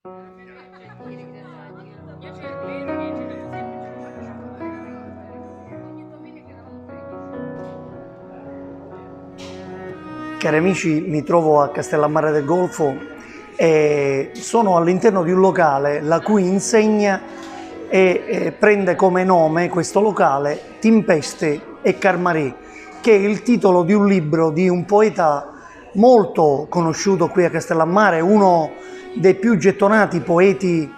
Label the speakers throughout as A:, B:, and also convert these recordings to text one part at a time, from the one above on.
A: Cari amici, mi trovo a Castellammare del Golfo e sono all'interno di un locale la cui insegna prende come nome questo locale Timpeste e Carmarì, che è il titolo di un libro di un poeta molto conosciuto qui a Castellammare, uno dei più gettonati poeti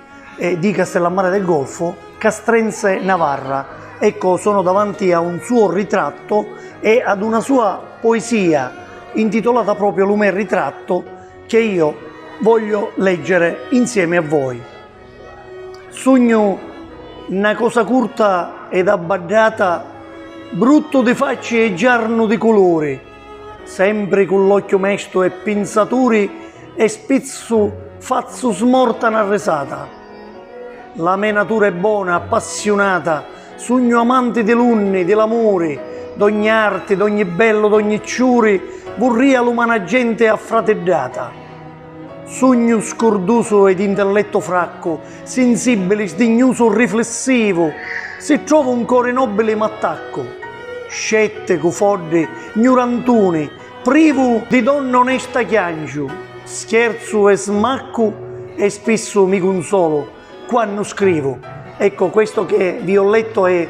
A: di Castellammare del Golfo, Castrense Navarra. Ecco, sono davanti a un suo ritratto e ad una sua poesia intitolata proprio Lume ritratto, che io voglio leggere insieme a voi. Sogno una cosa curta ed abbaddata, brutto di facce e giarno di colori, sempre con l'occhio mesto e pinzaturi e spizzo fazzo smorta una risata. La mia natura è buona, appassionata, sogno amante di lunni, dell'amore, d'ogni arte, d'ogni bello, d'ogni ciuri, vorria l'umana gente affratellata. Sogno scorduso ed intelletto fracco, sensibile, sdegnoso, riflessivo, se trovo un cuore nobile m'attacco. Scettico, fodde, ignorantone, privo di donna onesta chiangio, scherzo e smacco e spesso mi consolo quando scrivo. Ecco, questo che vi ho letto è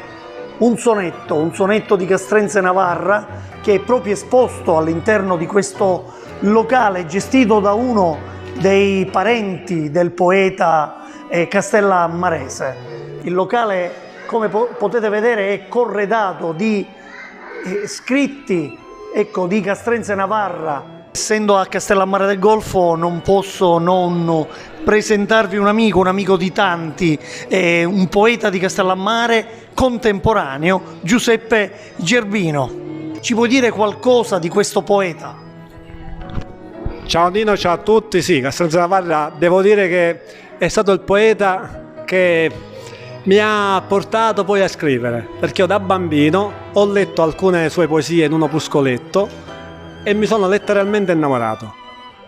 A: un sonetto di Castrense Navarra, che è proprio esposto all'interno di questo locale gestito da uno dei parenti del poeta castellammarese. Il locale, come potete vedere, è corredato di scritti, ecco, di Castrense Navarra. Essendo a Castellammare del Golfo non posso non presentarvi un amico di tanti, un poeta di Castellammare contemporaneo, Giuseppe Gerbino. Ci puoi dire qualcosa di questo poeta?
B: Ciao Nino, ciao a tutti. Sì, Castrense Navarra, devo dire che è stato il poeta che mi ha portato poi a scrivere, perché io da bambino ho letto alcune sue poesie in un opuscoletto e mi sono letteralmente innamorato.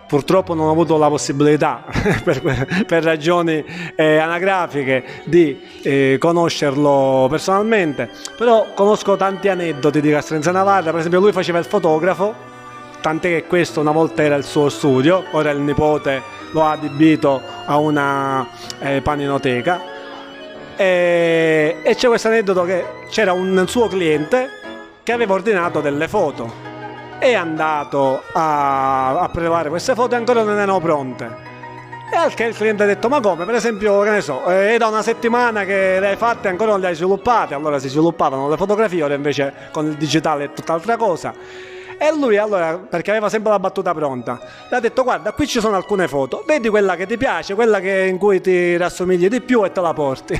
B: Purtroppo non ho avuto la possibilità, per ragioni anagrafiche, di conoscerlo personalmente, però conosco tanti aneddoti di Castrense Navarra. Per esempio, lui faceva il fotografo, tant'è che questo una volta era il suo studio, ora il nipote lo ha adibito a una paninoteca, e c'è questo aneddoto che c'era un suo cliente che aveva ordinato delle foto. È andato a prelevare queste foto e ancora non erano pronte. E al che il cliente ha detto: ma come? Per esempio, che ne so, è da una settimana che le hai fatte e ancora non le hai sviluppate. Allora si sviluppavano le fotografie, ora invece con il digitale è tutt'altra cosa. E lui allora, perché aveva sempre la battuta pronta, le ha detto: guarda, qui ci sono alcune foto, vedi quella che ti piace, quella in cui ti rassomigli di più e te la porti.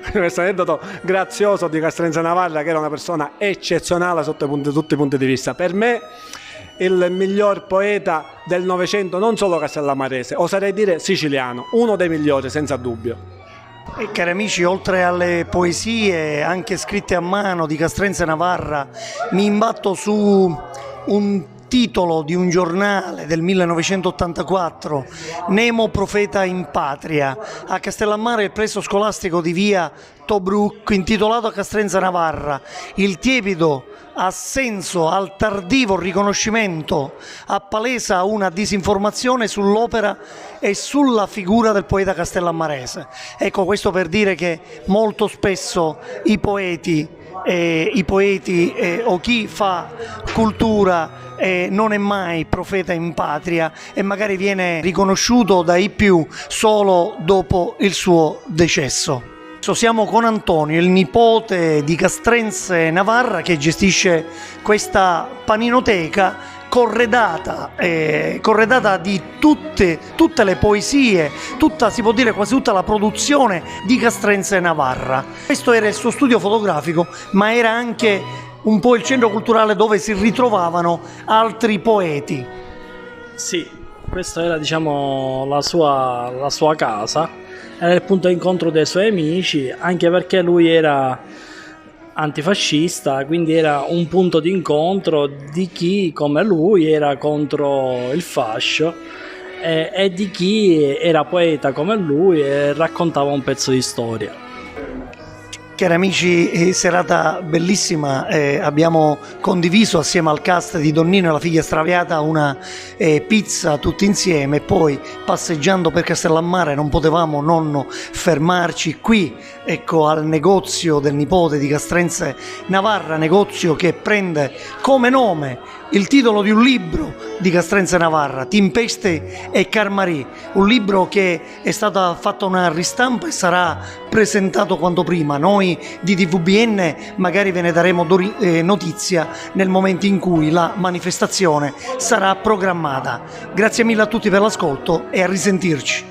B: Questo aneddoto grazioso di Castrense Navarra, che era una persona eccezionale sotto tutti i punti di vista. Per me il miglior poeta del Novecento, non solo castellammarese, oserei dire siciliano, uno dei migliori senza dubbio.
A: E cari amici, oltre alle poesie anche scritte a mano di Castrense Navarra, mi imbatto su un titolo di un giornale del 1984, Nemo profeta in patria, a Castellammare, il plesso scolastico di via Tobruk, intitolato a Castrense Navarra. Il tiepido assenso al tardivo riconoscimento appalesa una disinformazione sull'opera e sulla figura del poeta castellammarese. Ecco, questo per dire che molto spesso i poeti o chi fa cultura non è mai profeta in patria e magari viene riconosciuto dai più solo dopo il suo decesso. Siamo con Antonio, il nipote di Castrense Navarra, che gestisce questa paninoteca corredata di tutte le poesie, si può dire quasi tutta la produzione di Castrense Navarra. Questo era il suo studio fotografico, ma era anche un po' il centro culturale dove si ritrovavano altri poeti.
C: Sì, questa era, diciamo, la sua casa, era il punto d'incontro dei suoi amici, anche perché lui era antifascista, quindi era un punto d'incontro di chi come lui era contro il fascio e di chi era poeta come lui e raccontava un pezzo di storia.
A: Cari amici, serata bellissima, abbiamo condiviso assieme al cast di Donnino e la figlia straviata una pizza tutti insieme, e poi passeggiando per Castellammare non potevamo non fermarci qui, ecco, al negozio del nipote di Castrense Navarra, negozio che prende come nome il titolo di un libro di Castrense Navarra, Timpeste e Carmarì, un libro che è stata fatta una ristampa e sarà presentato quanto prima. Noi di TVBN magari ve ne daremo notizia nel momento in cui la manifestazione sarà programmata. Grazie mille a tutti per l'ascolto e a risentirci.